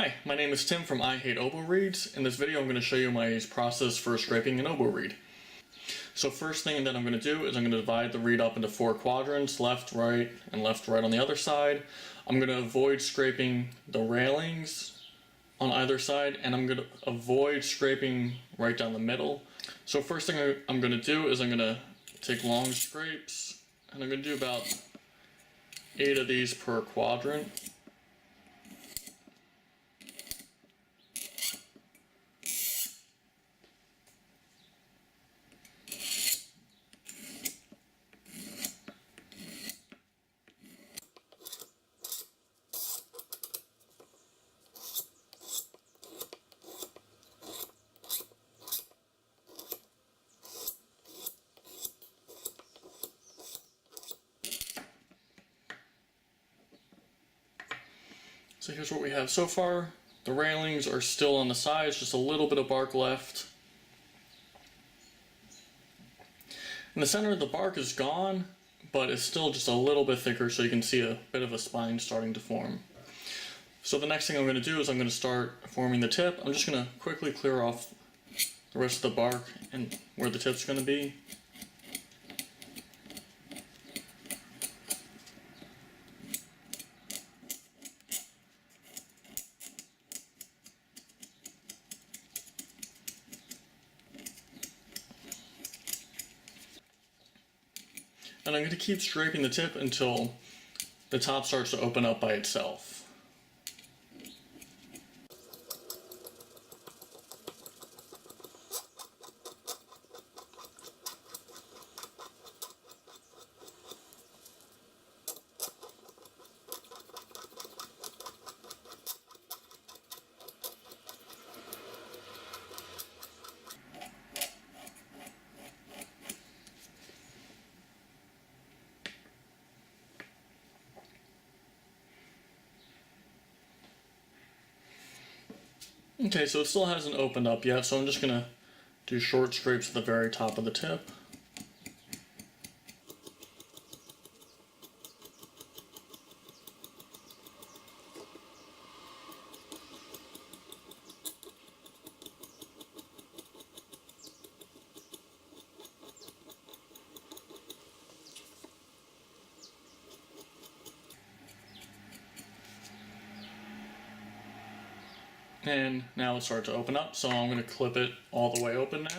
Hi, my name is Tim from I Hate Oboe Reeds. In this video I'm going to show you my process for scraping an oboe reed. So first thing that I'm going to do is I'm going to divide the reed up into 4 quadrants, left, right, and left, right on the other side. I'm going to avoid scraping the railings on either side, and I'm going to avoid scraping right down the middle. So first thing I'm going to do is I'm going to take long scrapes, and I'm going to do about 8 of these per quadrant. So here's what we have so far. The railings are still on the sides, just a little bit of bark left. In the center of the bark is gone, but it's still just a little bit thicker, so you can see a bit of a spine starting to form. So the next thing I'm going to do is I'm going to start forming the tip. I'm just going to quickly clear off the rest of the bark and where the tip's going to be. And I'm going to keep scraping the tip until the top starts to open up by itself. Okay, so it still hasn't opened up yet, so I'm just going to do short scrapes at the very top of the tip. And now it's starting to open up, so I'm going to clip it all the way open now.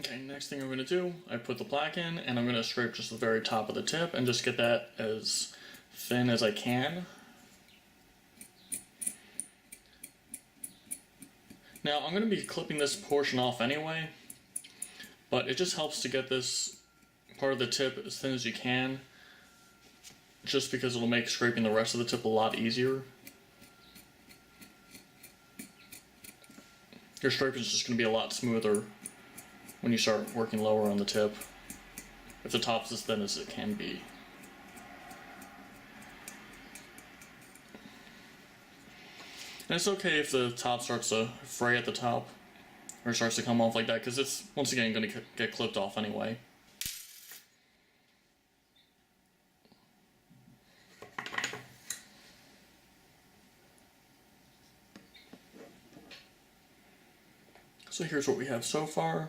Okay, next thing I'm going to do, I put the plaque in, and I'm going to scrape just the very top of the tip and just get that as thin as I can. Now I'm going to be clipping this portion off anyway, but it just helps to get this part of the tip as thin as you can, just because it'll make scraping the rest of the tip a lot easier. Your scraping is just going to be a lot smoother when you start working lower on the tip, if the top's as thin as it can be. And it's okay if the top starts to fray at the top, or starts to come off like that, because it's, once again, going to get clipped off anyway. So here's what we have so far.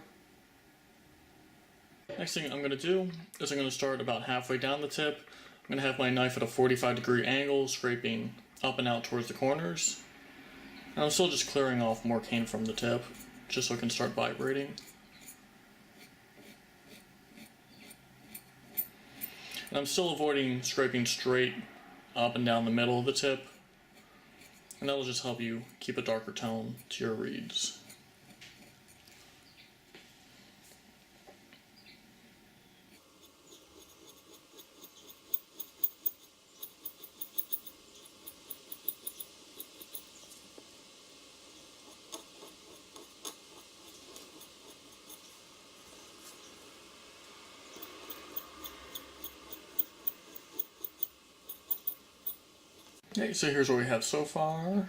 Next thing I'm going to do is I'm going to start about halfway down the tip. I'm going to have my knife at a 45-degree angle, scraping up and out towards the corners. And I'm still just clearing off more cane from the tip, just so it can start vibrating. And I'm still avoiding scraping straight up and down the middle of the tip, and that will just help you keep a darker tone to your reeds. Okay, so here's what we have so far.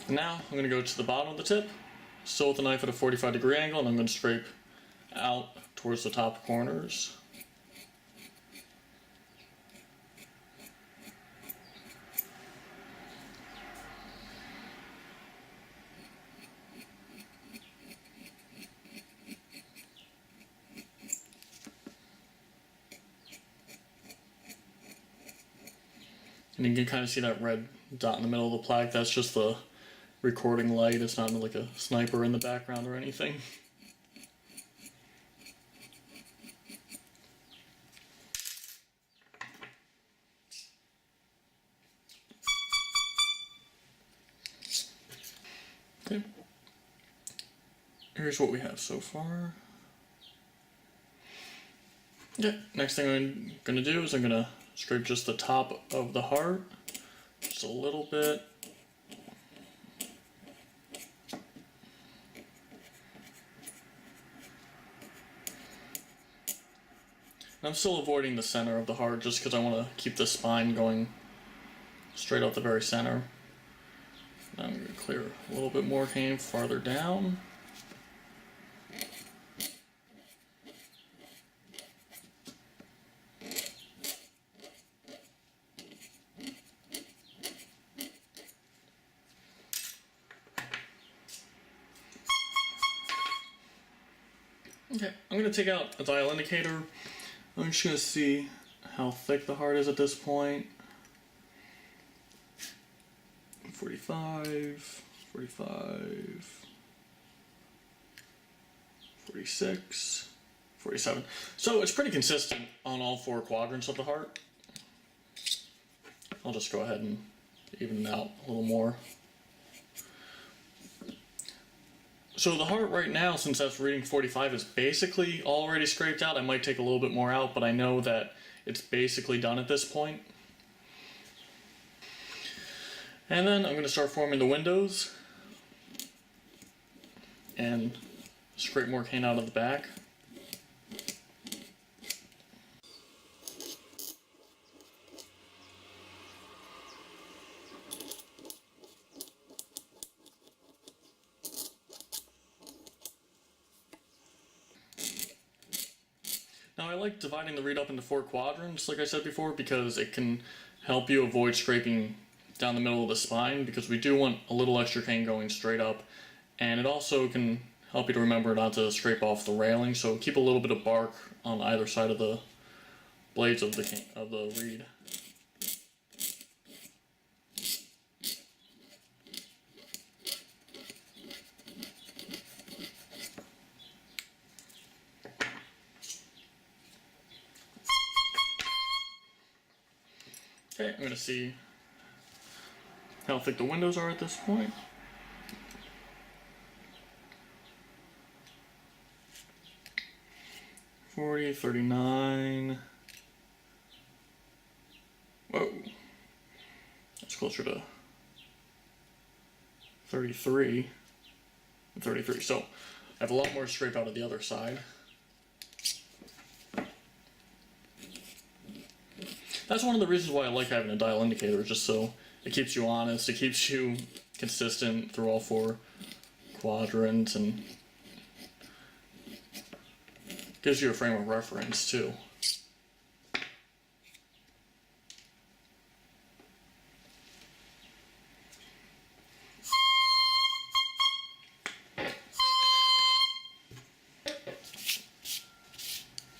And now I'm going to go to the bottom of the tip, still with the knife at a 45-degree angle, and I'm going to scrape out towards the top corners. And you can kind of see that red dot in the middle of the plaque. That's just the recording light. It's not like a sniper in the background or anything. Okay. Here's what we have so far. Okay, next thing I'm going to do is I'm going to scrape just the top of the heart, just a little bit. And I'm still avoiding the center of the heart just because I want to keep the spine going straight out the very center. Now I'm going to clear a little bit more cane farther down. Okay, I'm going to take out a dial indicator. I'm just going to see how thick the heart is at this point. 45, 45, 46, 47. So it's pretty consistent on all four quadrants of the heart. I'll just go ahead and even it out a little more. So the heart right now, since that's reading 45, is basically already scraped out. I might take a little bit more out, but I know that it's basically done at this point. And then I'm going to start forming the windows and scrape more cane out of the back. Now I like dividing the reed up into 4 quadrants, like I said before, because it can help you avoid scraping down the middle of the spine, because we do want a little extra cane going straight up, and it also can help you to remember not to scrape off the railing, so keep a little bit of bark on either side of the blades of the reed. Okay, I'm going to see how thick the windows are at this point. $40, $39. Whoa. That's closer to 33 and 33. So I have a lot more to scrape out of the other side. That's one of the reasons why I like having a dial indicator, just so it keeps you honest, it keeps you consistent through all 4 quadrants, and gives you a frame of reference too.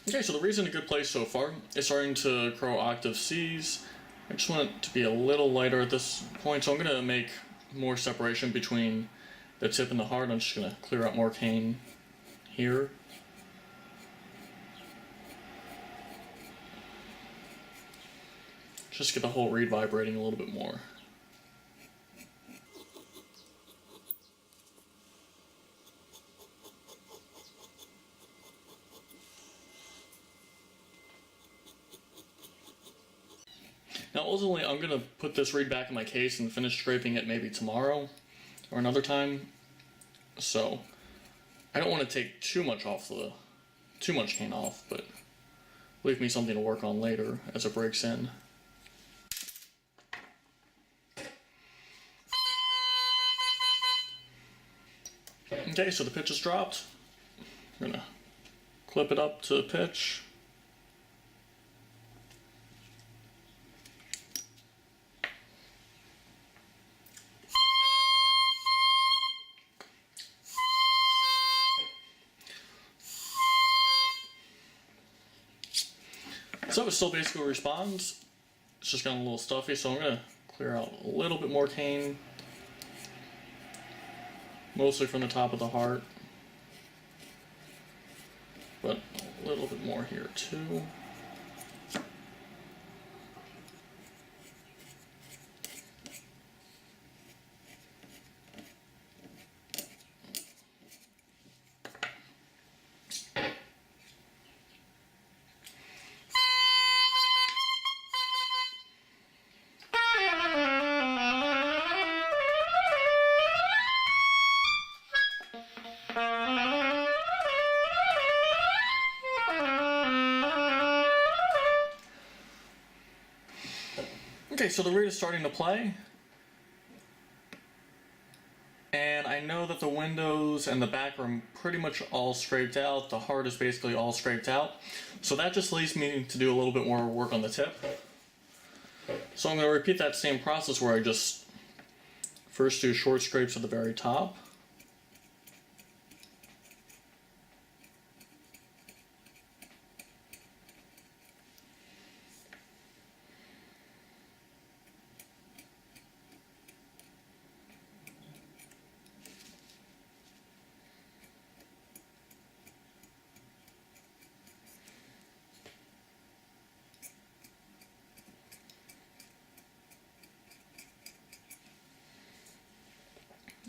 Okay, so the reed's in a good place so far. It's starting to grow octave Cs. I just want it to be a little lighter at this point, so I'm going to make more separation between the tip and the heart. I'm just going to clear out more cane here. Just get the whole reed vibrating a little bit more. Now ultimately I'm going to put this reed back in my case and finish scraping it maybe tomorrow or another time. So I don't want to take too much cane off, but leave me something to work on later as it breaks in. Okay, so the pitch is dropped. I'm gonna clip it up to the pitch. So it still basically responds. It's just gotten a little stuffy, so I'm gonna clear out a little bit more cane. Mostly from the top of the heart. But a little bit more here too. Okay, so the reed is starting to play. And I know that the windows and the back are pretty much all scraped out. The heart is basically all scraped out. So that just leaves me to do a little bit more work on the tip. So I'm going to repeat that same process where I just first do short scrapes at the very top.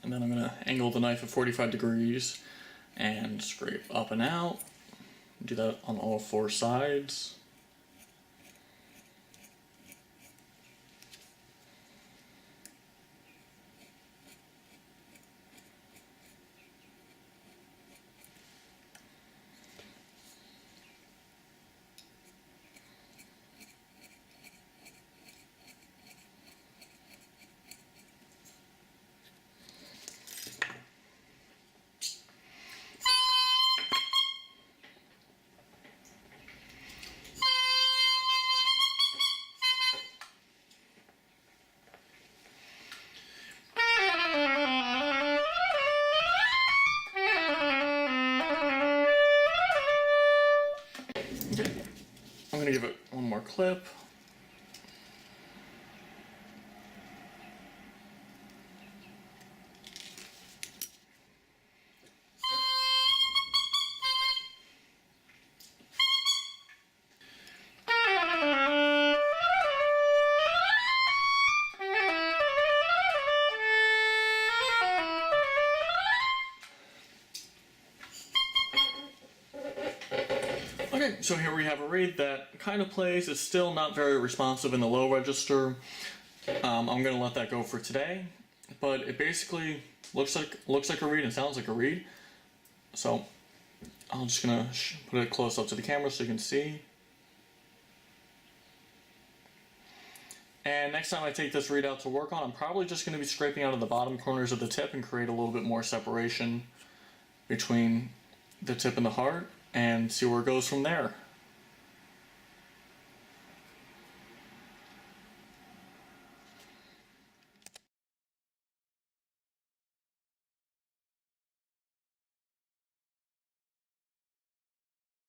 And then I'm going to angle the knife at 45 degrees and scrape up and out. Do that on all four sides. Okay, I'm going to give it one more clip. Okay, so here we have a reed that kind of plays. It's still not very responsive in the low register. I'm going to let that go for today, but it basically looks like a reed and sounds like a reed. So I'm just going to put it close up to the camera so you can see. And next time I take this reed out to work on, I'm probably just going to be scraping out of the bottom corners of the tip and create a little bit more separation between the tip and the heart, and see where it goes from there.